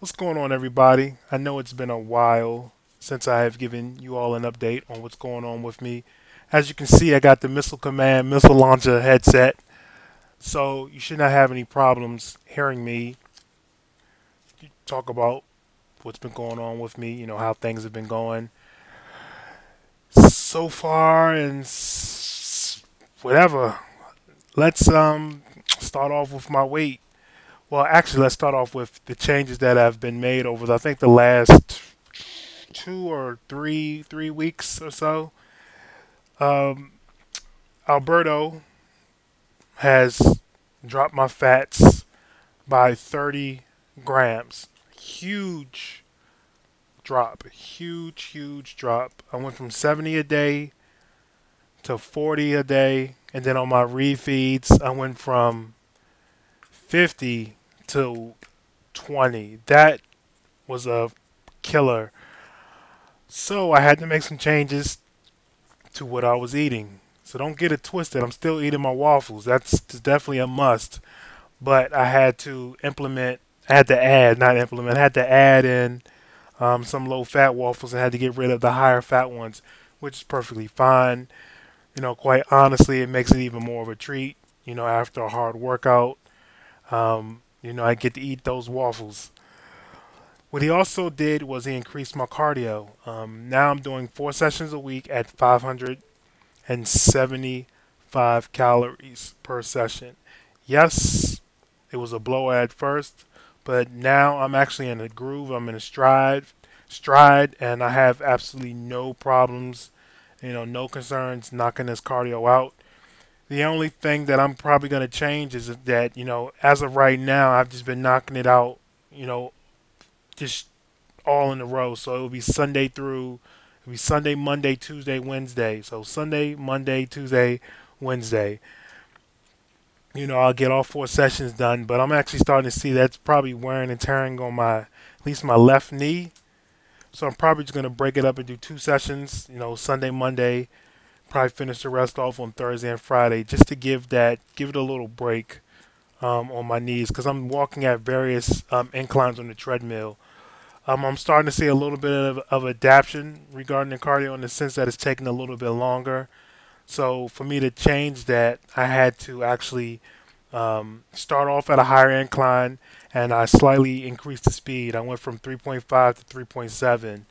What's going on, everybody? I know it's been a while since I have given you all an update on what's going on with me. As you can see, I got the Missile Command Missile Launcher headset, so you should not have any problems hearing me talk about what's been going on with me, how things have been going so far and whatever. Let's start off with my weight. Well, actually, let's start off with the changes that have been made over I think the last 2 or 3 weeks or so. Um, Alberto has dropped my fats by 30 grams. Huge drop. Huge drop. I went from 70 a day to 40 a day. And then on my refeeds, I went from 50 to 20. That was a killer. So I had to make some changes to what I was eating. So don't get it twisted. I'm still eating my waffles. That's definitely a must. But I had to implement, I had to add, not implement, I had to add in some low fat waffles and had to get rid of the higher fat ones, which is perfectly fine. Quite honestly, it makes it even more of a treat, after a hard workout. I get to eat those waffles. What he also did was he increased my cardio. Now I'm doing 4 sessions a week at 575 calories per session. Yes, it was a blow at first, but now I'm actually in a groove. I'm in a stride, and I have absolutely no problems. No concerns knocking this cardio out. The only thing that I'm probably going to change is that, as of right now, I've just been knocking it out, just all in a row. So it'll be Sunday, Monday, Tuesday, Wednesday. So Sunday, Monday, Tuesday, Wednesday. I'll get all 4 sessions done, but I'm actually starting to see that's probably wearing and tearing on at least my left knee. So I'm probably just going to break it up and do 2 sessions, Sunday, Monday, probably finish the rest off on Thursday and Friday just to give it a little break on my knees because I'm walking at various inclines on the treadmill. I'm starting to see a little bit of adaptation regarding the cardio in the sense that it's taking a little bit longer. So for me to change that, I had to actually start off at a higher incline and I slightly increased the speed. I went from 3.5 to 3.7.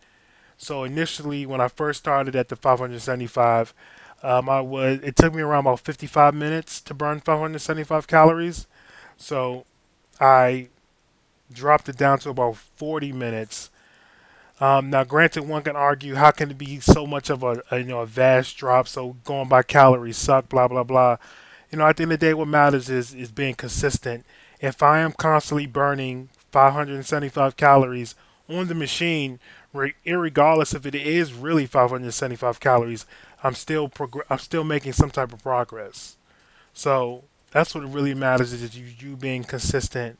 So initially, when I first started at the 575, it took me around about 55 minutes to burn 575 calories. So I dropped it down to about 40 minutes. Now, granted, one can argue how can it be so much of a vast drop? So going by calories suck, blah blah blah. At the end of the day, what matters is being consistent. If I am constantly burning 575 calories on the machine, irregardless if it is really 575 calories, I'm still making some type of progress. So that's what really matters is you being consistent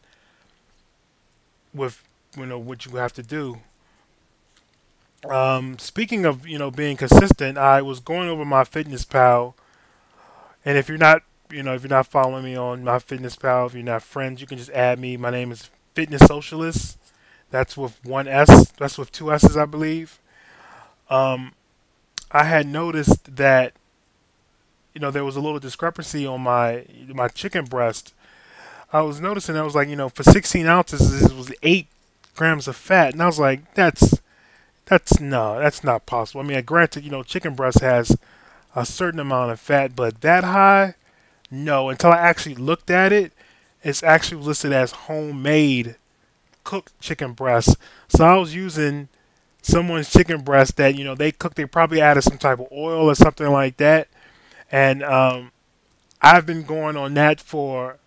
with what you have to do. Speaking of being consistent, I was going over my Fitness Pal, and if you're not following me on my Fitness Pal, if you're not friends, you can just add me. My name is Fitness Socialist. That's with one S. That's with two S's, I believe. Um, I had noticed that there was a little discrepancy on my chicken breast. I was noticing I was like for 16 ounces it was 8 grams of fat, and I was like that's no, that's not possible. I mean, granted, chicken breast has a certain amount of fat, but that high, no. Until I actually looked at it, it's actually listed as homemade cooked chicken breast. So I was using someone's chicken breast that they cooked. They probably added some type of oil or something like that, and I've been going on that for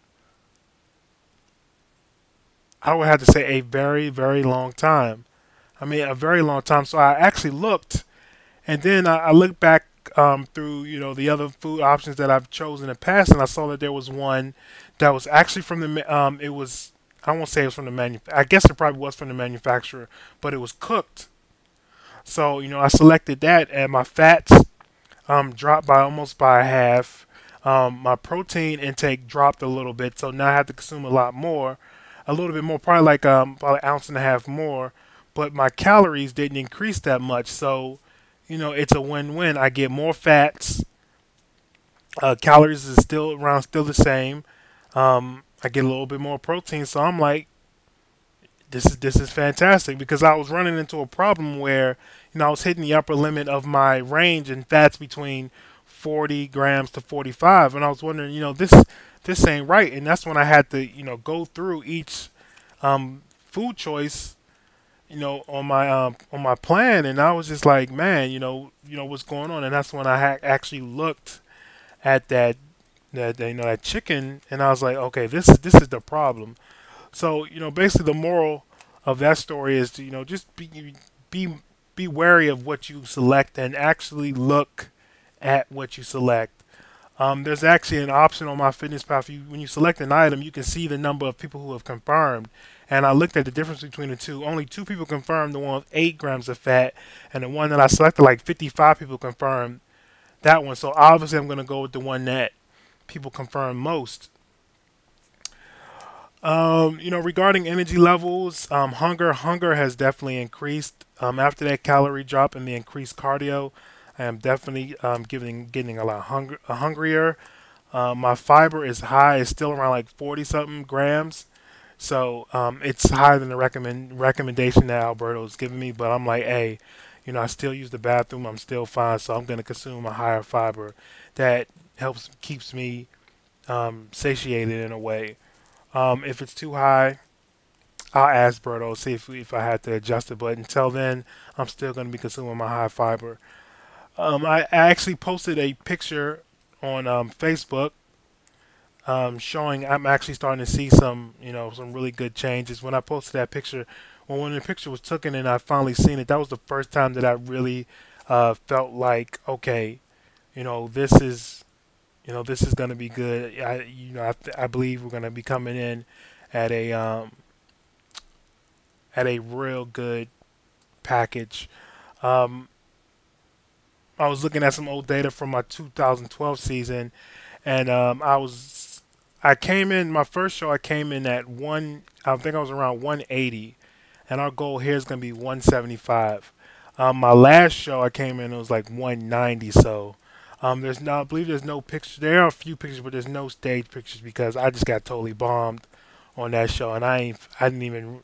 I would have to say a very long time. I mean, a very long time. So I actually looked, and then I looked back through the other food options that I've chosen in the past, and I saw that there was one that was actually from it was I won't say it was from the I guess it probably was from the manufacturer, but it was cooked. So I selected that, and my fats dropped by almost by half. My protein intake dropped a little bit, so now I have to consume a lot more. a little bit more, probably like probably an ounce and a half more, but my calories didn't increase that much. So, it's a win-win. I get more fats. Calories is still around, still the same. I get a little bit more protein. So I'm like, this is fantastic because I was running into a problem where I was hitting the upper limit of my range in fats between 40 grams to 45, and I was wondering, this ain't right, and that's when I had to go through each food choice on my plan, and I was just like, man, what's going on, and that's when I actually looked at that chicken, and I was like, okay, this is the problem. So basically, the moral of that story is to just be be wary of what you select and actually look at what you select. There's actually an option on my fitness path. When you select an item, you can see the number of people who have confirmed. And I looked at the difference between the two. Only two people confirmed the one with 8 grams of fat, and the one that I selected, like 55 people confirmed that one. So obviously, I'm going to go with the one that people confirm most. Regarding energy levels, hunger has definitely increased. After that calorie drop and the increased cardio, I am definitely getting a lot hungrier. My fiber is high; it's still around like 40 something grams, so it's higher than the recommendation that Alberto's giving me. But I'm like, hey, I still use the bathroom. I'm still fine, so I'm gonna consume a higher fiber that helps keeps me satiated in a way. If it's too high, I'll ask Berto, see if I had to adjust it. But until then, I'm still going to be consuming my high fiber. I actually posted a picture on Facebook showing I'm actually starting to see some really good changes. When I posted that picture, well, when the picture was taken and I finally seen it, that was the first time that I really felt like, okay, this is this is going to be good. I believe we're going to be coming in at a real good package. Um, I was looking at some old data from my 2012 season, and I came in my first show. I came in at one. I think I was around 180, and our goal here is going to be 175. My last show I came in, it was like 190. So I believe there's no pictures. There are a few pictures, but there's no stage pictures because I just got totally bombed on that show, and I didn't even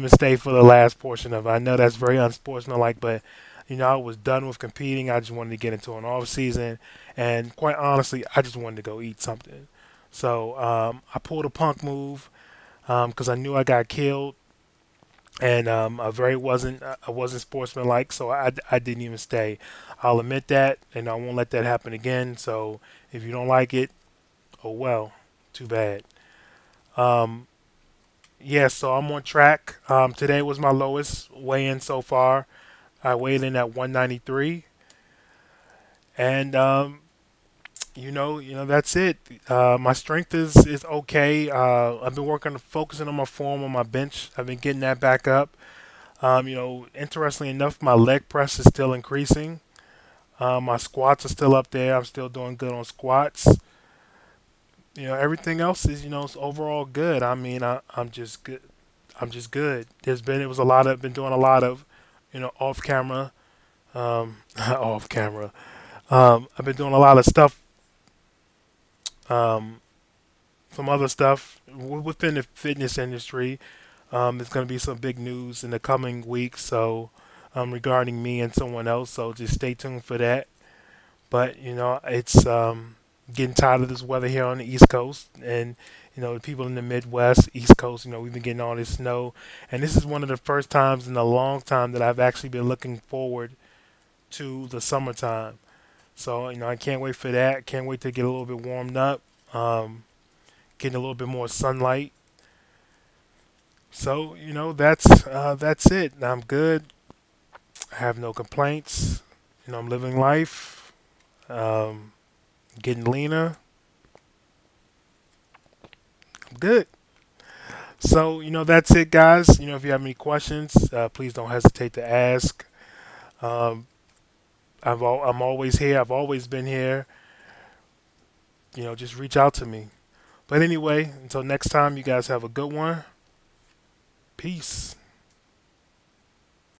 stay for the last portion of it. I know that's very unsportsmanlike, but I was done with competing. I just wanted to get into an off season, and quite honestly, I just wanted to go eat something. So I pulled a punk move because I knew I got killed, and I wasn't sportsmanlike, so I didn't even stay. I'll admit that, and I won't let that happen again. So if you don't like it, oh well, too bad. Um, yeah, so I'm on track. Today was my lowest weigh-in so far. I weighed in at 193, and that's it. My strength is okay. I've been working, focusing on my form on my bench. I've been getting that back up. Interestingly enough, my leg press is still increasing. My squats are still up there. I'm still doing good on squats. Everything else is overall good. I mean, I'm just good. I'm just good. It was a lot of, been doing a lot of, off camera, off camera. I've been doing a lot of stuff, um, some other stuff within the fitness industry. There's going to be some big news in the coming weeks, so regarding me and someone else. So just stay tuned for that. But it's getting tired of this weather here on the East Coast, and the people in the Midwest, East Coast. We've been getting all this snow, and this is one of the first times in a long time that I've actually been looking forward to the summertime. So I can't wait for that. Can't wait to get a little bit warmed up, getting a little bit more sunlight. So that's it. I'm good. I have no complaints. I'm living life. Um, Getting leaner. I'm good. So, that's it, guys. If you have any questions, please don't hesitate to ask. Um, I'm always here. I've always been here. Just reach out to me. But anyway, until next time, you guys have a good one. Peace.